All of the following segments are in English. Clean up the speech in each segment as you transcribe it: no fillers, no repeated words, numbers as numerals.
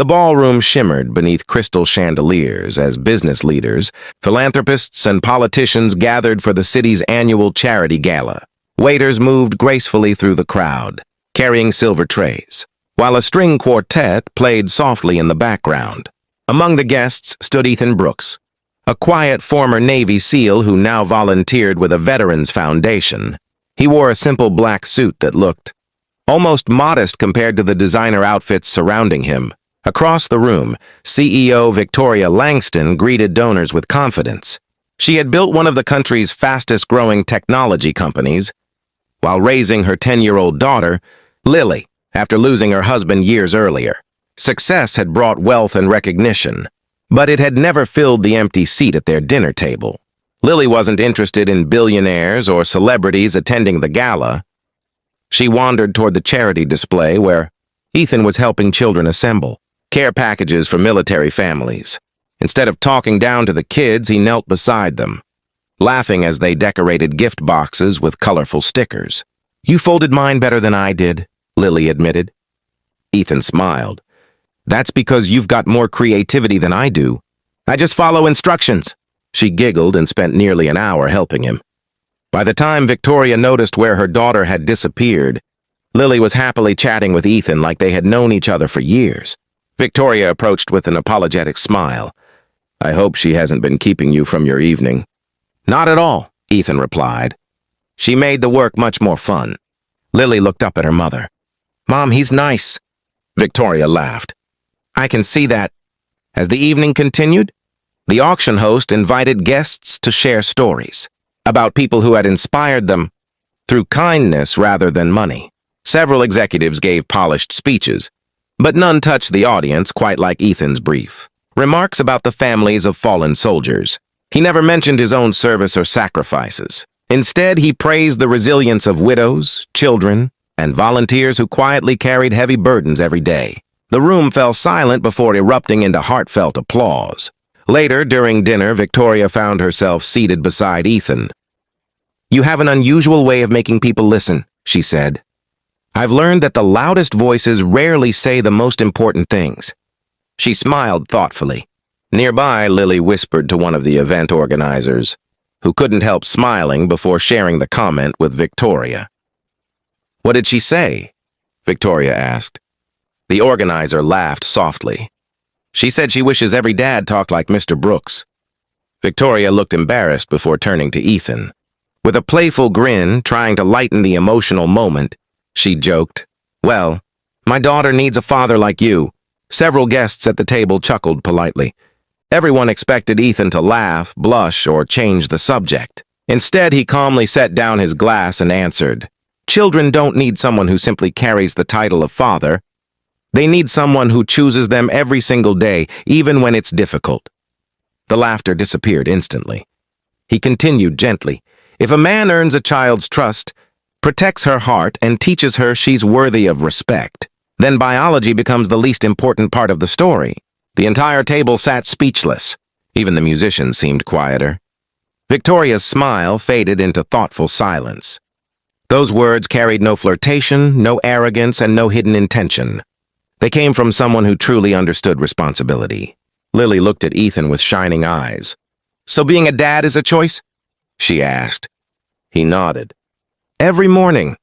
The ballroom shimmered beneath crystal chandeliers as business leaders, philanthropists, and politicians gathered for the city's annual charity gala. Waiters moved gracefully through the crowd, carrying silver trays, while a string quartet played softly in the background. Among the guests stood Ethan Brooks, a quiet former Navy SEAL who now volunteered with a Veterans Foundation. He wore a simple black suit that looked almost modest compared to the designer outfits surrounding him. Across the room, CEO Victoria Langston greeted donors with confidence. She had built one of the country's fastest-growing technology companies, while raising her 10-year-old daughter, Lily, after losing her husband years earlier. Success had brought wealth and recognition, but it had never filled the empty seat at their dinner table. Lily wasn't interested in billionaires or celebrities attending the gala. She wandered toward the charity display where Ethan was helping children assemble care packages for military families. Instead of talking down to the kids, he knelt beside them, laughing as they decorated gift boxes with colorful stickers. "You folded mine better than I did," Lily admitted. Ethan smiled. "That's because you've got more creativity than I do. I just follow instructions." She giggled and spent nearly an hour helping him. By the time Victoria noticed where her daughter had disappeared, Lily was happily chatting with Ethan like they had known each other for years. Victoria approached with an apologetic smile. "I hope she hasn't been keeping you from your evening." "Not at all," Ethan replied. "She made the work much more fun." Lily looked up at her mother. "Mom, he's nice." Victoria laughed. "I can see that." As the evening continued, the auction host invited guests to share stories about people who had inspired them through kindness rather than money. Several executives gave polished speeches, but none touched the audience quite like Ethan's brief remarks about the families of fallen soldiers. He never mentioned his own service or sacrifices. Instead, he praised the resilience of widows, children, and volunteers who quietly carried heavy burdens every day. The room fell silent before erupting into heartfelt applause. Later, during dinner, Victoria found herself seated beside Ethan. "You have an unusual way of making people listen," she said. "I've learned that the loudest voices rarely say the most important things." She smiled thoughtfully. Nearby, Lily whispered to one of the event organizers, who couldn't help smiling before sharing the comment with Victoria. "What did she say?" Victoria asked. The organizer laughed softly. "She said she wishes every dad talked like Mr. Brooks." Victoria looked embarrassed before turning to Ethan. With a playful grin, trying to lighten the emotional moment, she joked, "Well, my daughter needs a father like you." Several guests at the table chuckled politely. Everyone expected Ethan to laugh, blush, or change the subject. Instead, he calmly set down his glass and answered, "Children don't need someone who simply carries the title of father. They need someone who chooses them every single day, even when it's difficult." The laughter disappeared instantly. He continued gently, "If a man earns a child's trust, protects her heart, and teaches her she's worthy of respect, then biology becomes the least important part of the story." The entire table sat speechless. Even the musicians seemed quieter. Victoria's smile faded into thoughtful silence. Those words carried no flirtation, no arrogance, and no hidden intention. They came from someone who truly understood responsibility. Lily looked at Ethan with shining eyes. "So being a dad is a choice?" she asked. He nodded. "Every morning."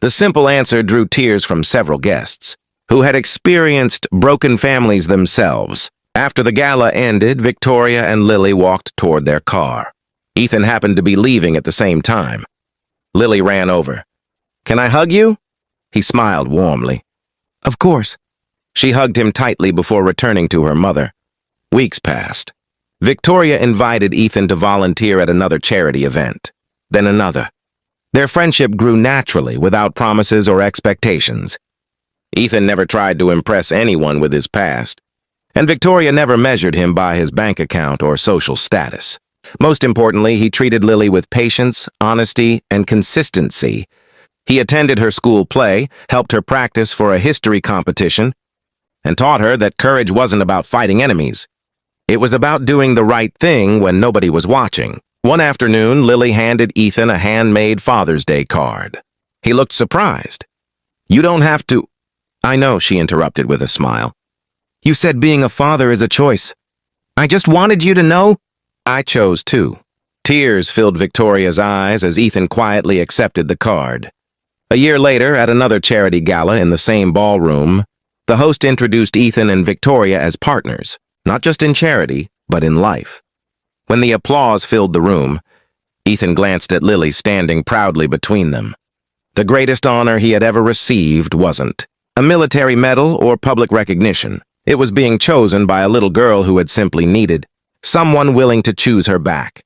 The simple answer drew tears from several guests, who had experienced broken families themselves. After the gala ended, Victoria and Lily walked toward their car. Ethan happened to be leaving at the same time. Lily ran over. "Can I hug you?" He smiled warmly. "Of course." She hugged him tightly before returning to her mother. Weeks passed. Victoria invited Ethan to volunteer at another charity event, then another. Their friendship grew naturally, without promises or expectations. Ethan never tried to impress anyone with his past, and Victoria never measured him by his bank account or social status. Most importantly, he treated Lily with patience, honesty, and consistency. He attended her school play, helped her practice for a history competition, and taught her that courage wasn't about fighting enemies. It was about doing the right thing when nobody was watching. One afternoon, Lily handed Ethan a handmade Father's Day card. He looked surprised. "You don't have to—" "I know," she interrupted with a smile. You said being a father is a choice. I just wanted you to know. I chose too. Tears filled Victoria's eyes as Ethan quietly accepted the card. A year later, at another charity gala in the same ballroom, the host introduced Ethan and Victoria as partners, not just in charity, but in life. When the applause filled the room, Ethan glanced at Lily standing proudly between them. The greatest honor he had ever received wasn't a military medal or public recognition. It was being chosen by a little girl who had simply needed someone willing to choose her back.